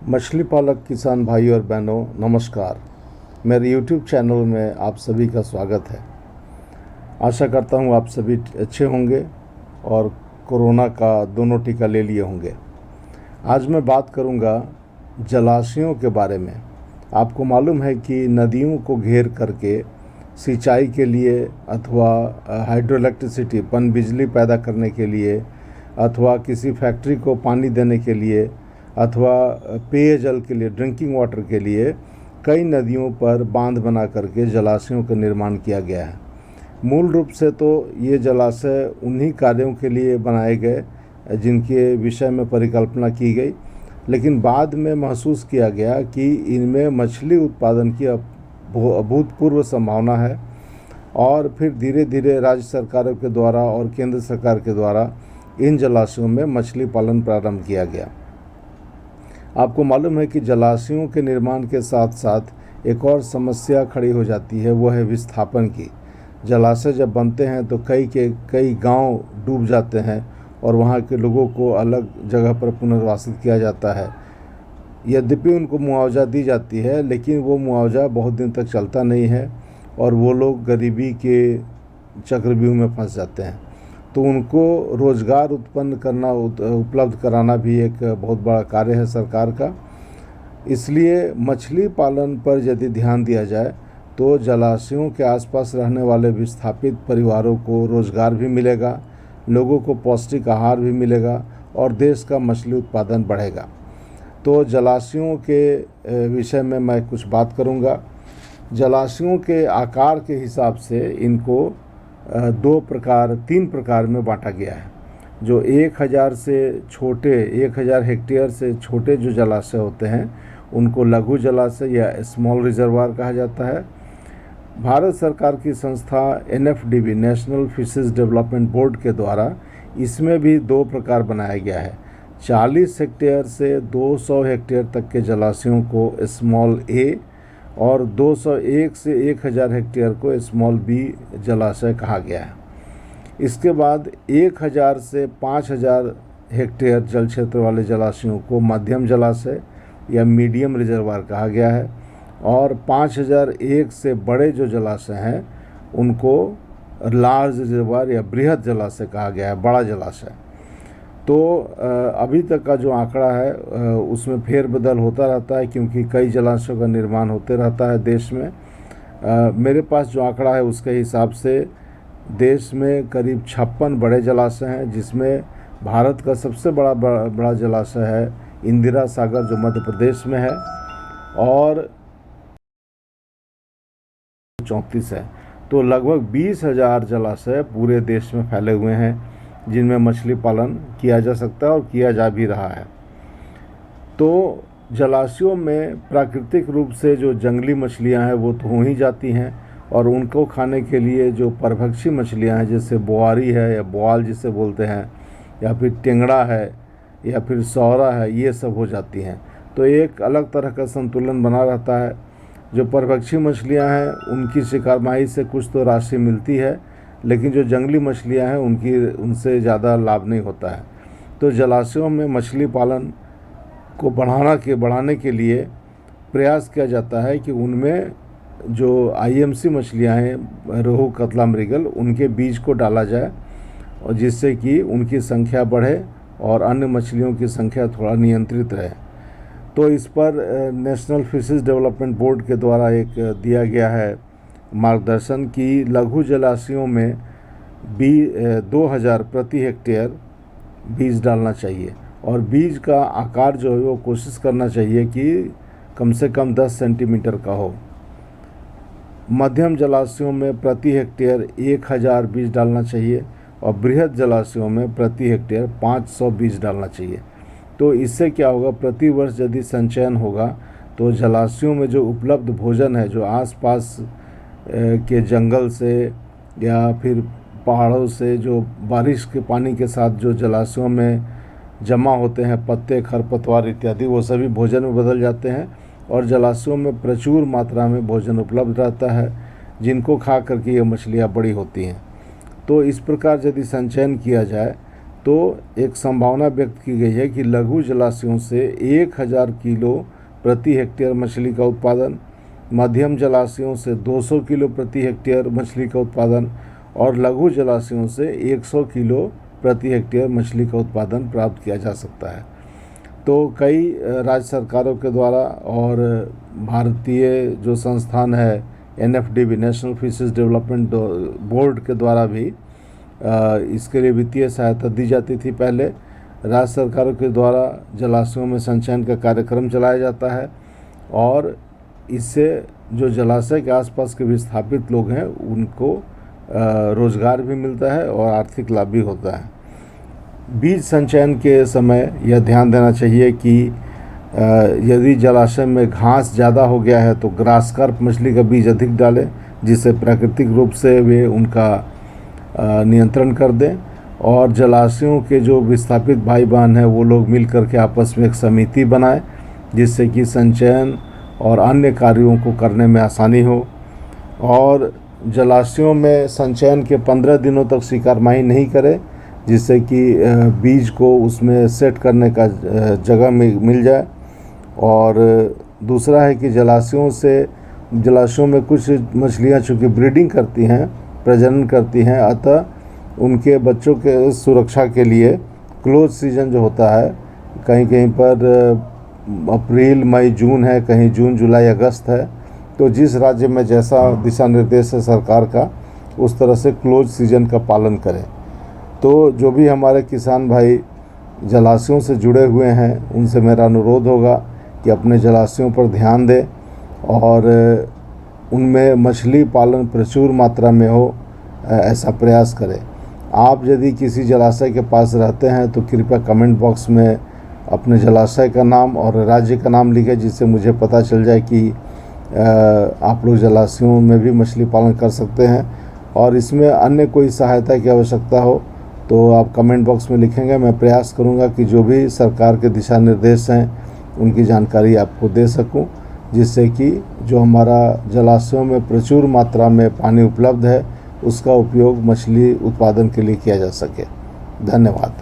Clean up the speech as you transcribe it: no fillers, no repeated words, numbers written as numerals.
मछली पालक किसान भाई और बहनों नमस्कार। मेरे YouTube चैनल में आप सभी का स्वागत है। आशा करता हूँ आप सभी अच्छे होंगे और कोरोना का दोनों टीका ले लिए होंगे। आज मैं बात करूँगा जलाशयों के बारे में। आपको मालूम है कि नदियों को घेर करके सिंचाई के लिए अथवा हाइड्रो इलेक्ट्रिसिटी पन बिजली पैदा करने के लिए अथवा किसी फैक्ट्री को पानी देने के लिए अथवा पेयजल के लिए ड्रिंकिंग वाटर के लिए कई नदियों पर बांध बना करके जलाशयों का निर्माण किया गया है। मूल रूप से तो ये जलाशय उन्हीं कार्यों के लिए बनाए गए जिनके विषय में परिकल्पना की गई, लेकिन बाद में महसूस किया गया कि इनमें मछली उत्पादन की अभूतपूर्व संभावना है और फिर धीरे धीरे राज्य सरकारों के द्वारा और केंद्र सरकार के द्वारा इन जलाशयों में मछली पालन प्रारंभ किया गया। आपको मालूम है कि जलाशयों के निर्माण के साथ साथ एक और समस्या खड़ी हो जाती है, वो है विस्थापन की। जलाशय जब बनते हैं तो कई गांव डूब जाते हैं और वहां के लोगों को अलग जगह पर पुनर्वासित किया जाता है। यद्यपि उनको मुआवजा दी जाती है, लेकिन वो मुआवजा बहुत दिन तक चलता नहीं है और वो लोग गरीबी के चक्रव्यूह में फंस जाते हैं। तो उनको रोज़गार उत्पन्न करना उपलब्ध कराना भी एक बहुत बड़ा कार्य है सरकार का। इसलिए मछली पालन पर यदि ध्यान दिया जाए तो जलाशयों के आसपास रहने वाले विस्थापित परिवारों को रोज़गार भी मिलेगा, लोगों को पौष्टिक आहार भी मिलेगा और देश का मछली उत्पादन बढ़ेगा। तो जलाशयों के विषय में मैं कुछ बात करूँगा। जलाशयों के आकार के हिसाब से इनको तीन प्रकार में बांटा गया है। जो 1000 हेक्टेयर से छोटे जो जलाशय होते हैं उनको लघु जलाशय या स्मॉल रिजर्वायर कहा जाता है। भारत सरकार की संस्था NFDB national fishes development board के द्वारा इसमें भी दो प्रकार बनाया गया है। 40 हेक्टेयर से 200 हेक्टेयर तक के जलाशयों को स्मॉल A और 201 से 1000 हेक्टेयर को स्मॉल B जलाशय कहा गया है। इसके बाद 1000 से 5000 हेक्टेयर जल क्षेत्र वाले जलाशयों को मध्यम जलाशय या मीडियम रिजर्वायर कहा गया है और 5001 से बड़े जो जलाशय हैं उनको लार्ज रिजर्वायर या बृहद जलाशय कहा गया है, बड़ा जलाशय। तो अभी तक का जो आंकड़ा है उसमें फेरबदल होता रहता है क्योंकि कई जलाशयों का निर्माण होते रहता है देश में। मेरे पास जो आंकड़ा है उसके हिसाब से देश में करीब 56 बड़े जलाशय हैं, जिसमें भारत का सबसे बड़ा जलाशय है इंदिरा सागर जो मध्य प्रदेश में है और 34 है। तो लगभग 20,000 जलाशय पूरे देश में फैले हुए हैं जिनमें मछली पालन किया जा सकता है और किया जा भी रहा है। तो जलाशयों में प्राकृतिक रूप से जो जंगली मछलियां हैं वो तो हो ही जाती हैं और उनको खाने के लिए जो परभक्षी मछलियां हैं जैसे बोआरी है या बोआल जिसे बोलते हैं या फिर टेंगड़ा है या फिर सौरा है, ये सब हो जाती हैं। तो एक अलग तरह का संतुलन बना रहता है। जो परभक्षी मछलियाँ हैं उनकी शिकार माही से कुछ तो राशि मिलती है, लेकिन जो जंगली मछलियां हैं उनसे ज़्यादा लाभ नहीं होता है। तो जलाशयों में मछली पालन को बढ़ाने के लिए प्रयास किया जाता है कि उनमें जो IMC मछलियां हैं, रोहू कतला मृगल, उनके बीज को डाला जाए और जिससे कि उनकी संख्या बढ़े और अन्य मछलियों की संख्या थोड़ा नियंत्रित रहे। तो इस पर नेशनल फिशेज डेवलपमेंट बोर्ड के द्वारा एक दिया गया है मार्गदर्शन की लघु जलाशयों में 2000 प्रति हेक्टेयर बीज डालना चाहिए और बीज का आकार जो है वो कोशिश करना चाहिए कि कम से कम 10 सेंटीमीटर का हो। मध्यम जलाशयों में प्रति हेक्टेयर 1000 बीज डालना चाहिए और बृहद जलाशयों में प्रति हेक्टेयर 500 बीज डालना चाहिए। तो इससे क्या होगा, प्रति वर्ष यदि संचयन होगा तो जलाशयों में जो उपलब्ध भोजन है, जो आसपास के जंगल से या फिर पहाड़ों से जो बारिश के पानी के साथ जो जलाशयों में जमा होते हैं पत्ते, खरपतवार इत्यादि, वो सभी भोजन में बदल जाते हैं और जलाशयों में प्रचुर मात्रा में भोजन उपलब्ध रहता है जिनको खा करके ये मछलियाँ बड़ी होती हैं। तो इस प्रकार यदि संचयन किया जाए तो एक संभावना व्यक्त की गई है कि लघु जलाशयों से 1000 किलो प्रति हेक्टेयर मछली का उत्पादन, मध्यम जलाशयों से 200 किलो प्रति हेक्टेयर मछली का उत्पादन और लघु जलाशयों से 100 किलो प्रति हेक्टेयर मछली का उत्पादन प्राप्त किया जा सकता है। तो कई राज्य सरकारों के द्वारा और भारतीय जो संस्थान है NFDB, national fishes development board के द्वारा भी इसके लिए वित्तीय सहायता दी जाती थी। पहले राज्य सरकारों के द्वारा जलाशयों में संचयन का कार्यक्रम चलाया जाता है और इससे जो जलाशय के आसपास के विस्थापित लोग हैं उनको रोजगार भी मिलता है और आर्थिक लाभ भी होता है। बीज संचयन के समय यह ध्यान देना चाहिए कि यदि जलाशय में घास ज़्यादा हो गया है तो ग्रास कार्प मछली का बीज अधिक डालें, जिससे प्राकृतिक रूप से वे उनका नियंत्रण कर दें। और जलाशयों के जो विस्थापित भाई बहन हैं वो लोग मिल कर के आपस में एक समिति बनाएं, जिससे कि संचयन और अन्य कार्यों को करने में आसानी हो। और जलाशयों में संचयन के 15 दिनों तक शिकारमाही नहीं करें, जिससे कि बीज को उसमें सेट करने का जगह मिल जाए। और दूसरा है कि जलाशयों में कुछ मछलियां चूँकि ब्रीडिंग करती हैं, प्रजनन करती हैं, अतः उनके बच्चों के सुरक्षा के लिए क्लोज सीजन जो होता है, कहीं कहीं पर अप्रैल मई जून है, कहीं जून जुलाई अगस्त है, तो जिस राज्य में जैसा दिशा निर्देश है सरकार का, उस तरह से क्लोज सीजन का पालन करें। तो जो भी हमारे किसान भाई जलाशयों से जुड़े हुए हैं उनसे मेरा अनुरोध होगा कि अपने जलाशयों पर ध्यान दें और उनमें मछली पालन प्रचुर मात्रा में हो, ऐसा प्रयास करें। आप यदि किसी जलाशय के पास रहते हैं तो कृपया कमेंट बॉक्स में अपने जलाशय का नाम और राज्य का नाम लिखें, जिससे मुझे पता चल जाए कि आप लोग जलाशयों में भी मछली पालन कर सकते हैं। और इसमें अन्य कोई सहायता की आवश्यकता हो तो आप कमेंट बॉक्स में लिखेंगे। मैं प्रयास करूंगा कि जो भी सरकार के दिशा निर्देश हैं उनकी जानकारी आपको दे सकूं, जिससे कि जो हमारा जलाशयों में प्रचुर मात्रा में पानी उपलब्ध है उसका उपयोग मछली उत्पादन के लिए किया जा सके। धन्यवाद।